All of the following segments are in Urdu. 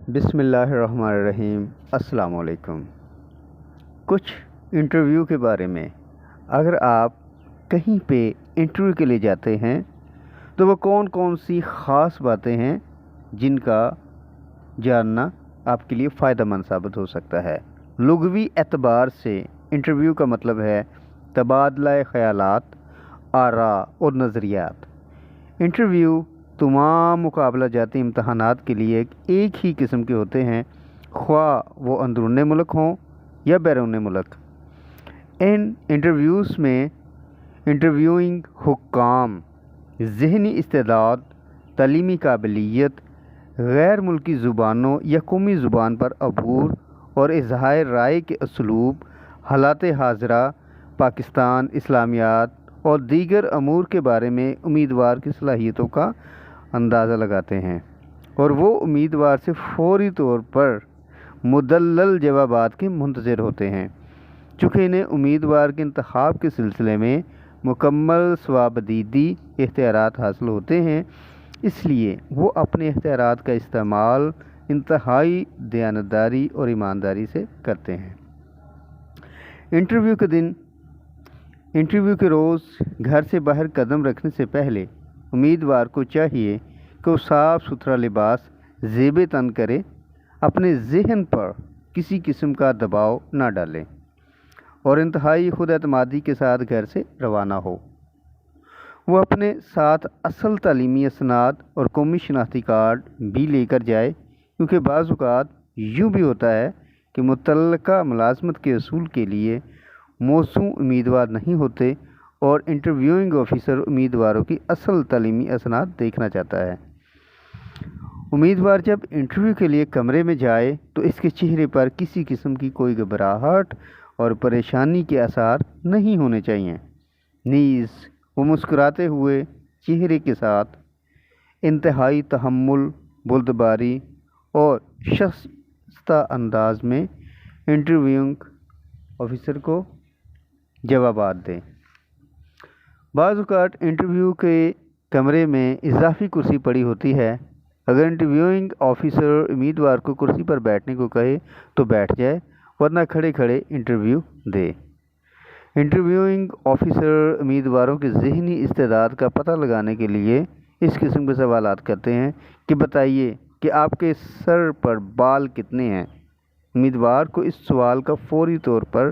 بسم اللہ الرحمن الرحیم۔ السلام علیکم۔ کچھ انٹرویو کے بارے میں، اگر آپ کہیں پہ انٹرویو کے لیے جاتے ہیں تو وہ کون کون سی خاص باتیں ہیں جن کا جاننا آپ کے لیے فائدہ مند ثابت ہو سکتا ہے۔ لغوی اعتبار سے انٹرویو کا مطلب ہے تبادلہ خیالات، آراء اور نظریات۔ انٹرویو تمام مقابلہ جاتی امتحانات کے لیے ایک ہی قسم کے ہوتے ہیں، خواہ وہ اندرون ملک ہوں یا بیرون ملک۔ ان انٹرویوز میں انٹرویوئنگ حکام، ذہنی استعداد، تعلیمی قابلیت، غیر ملکی زبانوں یا قومی زبان پر عبور اور اظہار رائے کے اسلوب، حالات حاضرہ، پاکستان، اسلامیات اور دیگر امور کے بارے میں امیدوار کی صلاحیتوں کا اندازہ لگاتے ہیں، اور وہ امیدوار سے فوری طور پر مدلل جوابات کے منتظر ہوتے ہیں۔ چونکہ انہیں امیدوار کے انتخاب کے سلسلے میں مکمل صوابدیدی اختیارات حاصل ہوتے ہیں، اس لیے وہ اپنے اختیارات کا استعمال انتہائی دیانتداری اور ایمانداری سے کرتے ہیں۔ انٹرویو کے دن، انٹرویو کے روز گھر سے باہر قدم رکھنے سے پہلے امیدوار کو چاہیے کہ وہ صاف ستھرا لباس زیب تن کرے، اپنے ذہن پر کسی قسم کا دباؤ نہ ڈالے اور انتہائی خود اعتمادی کے ساتھ گھر سے روانہ ہو۔ وہ اپنے ساتھ اصل تعلیمی اسناد اور قومی شناختی کارڈ بھی لے کر جائے، کیونکہ بعض اوقات یوں بھی ہوتا ہے کہ متعلقہ ملازمت کے حصول کے لیے موسوم امیدوار نہیں ہوتے اور انٹرویوئنگ آفیسر امیدواروں کی اصل تعلیمی اسناد دیکھنا چاہتا ہے۔ امیدوار جب انٹرویو کے لیے کمرے میں جائے تو اس کے چہرے پر کسی قسم کی کوئی گھبراہٹ اور پریشانی کے آثار نہیں ہونے چاہیے، نیز وہ مسکراتے ہوئے چہرے کے ساتھ انتہائی تحمل، بردباری اور شائستہ انداز میں انٹرویوئنگ آفیسر کو جوابات دیں۔ بعض اوقات انٹرویو کے کمرے میں اضافی کرسی پڑی ہوتی ہے۔ اگر انٹرویوئنگ آفیسر امیدوار کو کرسی پر بیٹھنے کو کہے تو بیٹھ جائے، ورنہ کھڑے کھڑے انٹرویو دے۔ انٹرویوئنگ آفیسر امیدواروں کے ذہنی استعداد کا پتہ لگانے کے لیے اس قسم کے سوالات کرتے ہیں کہ بتائیے کہ آپ کے سر پر بال کتنے ہیں۔ امیدوار کو اس سوال کا فوری طور پر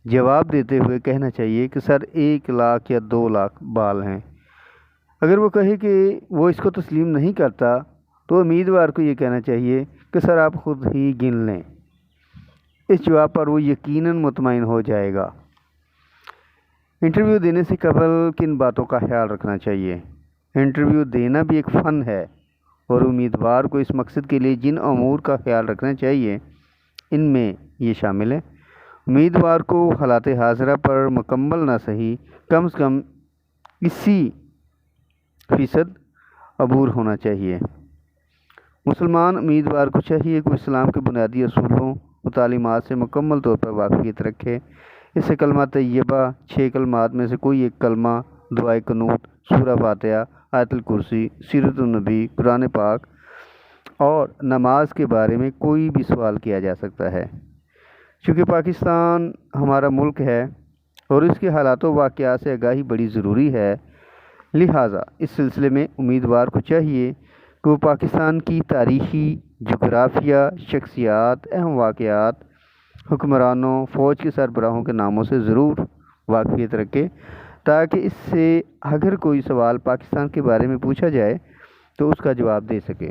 جواب دیتے ہوئے کہنا چاہیے کہ سر 1 لاکھ یا 2 لاکھ بال ہیں۔ اگر وہ کہے کہ وہ اس کو تسلیم نہیں کرتا تو امیدوار کو یہ کہنا چاہیے کہ سر آپ خود ہی گن لیں۔ اس جواب پر وہ یقیناً مطمئن ہو جائے گا۔ انٹرویو دینے سے قبل کن باتوں کا خیال رکھنا چاہیے؟ انٹرویو دینا بھی ایک فن ہے، اور امیدوار کو اس مقصد کے لیے جن امور کا خیال رکھنا چاہیے ان میں یہ شامل ہیں: امیدوار کو حالات حاضرہ پر مکمل نہ صحیح کم از کم 80% عبور ہونا چاہیے۔ مسلمان امیدوار کو چاہیے کہ وہ اسلام کے بنیادی اصولوں و تعلیمات سے مکمل طور پر واقفیت رکھے۔ اس سے کلمہ طیبہ، 6 کلمات میں سے کوئی ایک کلمہ، دعائے قنوت، سورہ فاتحہ، آیت الکرسی، سیرت النبی، قرآن پاک اور نماز کے بارے میں کوئی بھی سوال کیا جا سکتا ہے۔ چونکہ پاکستان ہمارا ملک ہے اور اس کے حالات و واقعات سے آگاہی بڑی ضروری ہے، لہٰذا اس سلسلے میں امیدوار کو چاہیے کہ وہ پاکستان کی تاریخی، جغرافیہ، شخصیات، اہم واقعات، حکمرانوں، فوج کے سربراہوں کے ناموں سے ضرور واقفیت رکھے، تاکہ اس سے اگر کوئی سوال پاکستان کے بارے میں پوچھا جائے تو اس کا جواب دے سکے۔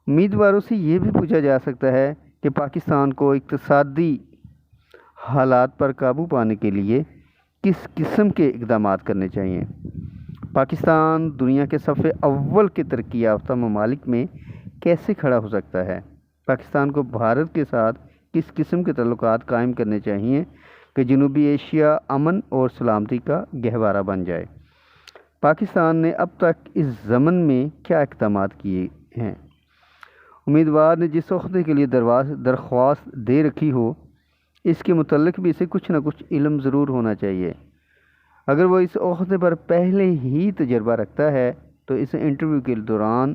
امیدواروں سے یہ بھی پوچھا جا سکتا ہے کہ پاکستان کو اقتصادی حالات پر قابو پانے کے لیے کس قسم کے اقدامات کرنے چاہیے۔ پاکستان دنیا کے صف اول کے ترقی یافتہ ممالک میں کیسے کھڑا ہو سکتا ہے؟ پاکستان کو بھارت کے ساتھ کس قسم کے تعلقات قائم کرنے چاہیے کہ جنوبی ایشیا امن اور سلامتی کا گہوارہ بن جائے؟ پاکستان نے اب تک اس ضمن میں کیا اقدامات کیے ہیں؟ امیدوار نے جس عہدے کے لیے درخواست دے رکھی ہو، اس کے متعلق بھی اسے کچھ نہ کچھ علم ضرور ہونا چاہیے۔ اگر وہ اس عہدے پر پہلے ہی تجربہ رکھتا ہے تو اسے انٹرویو کے دوران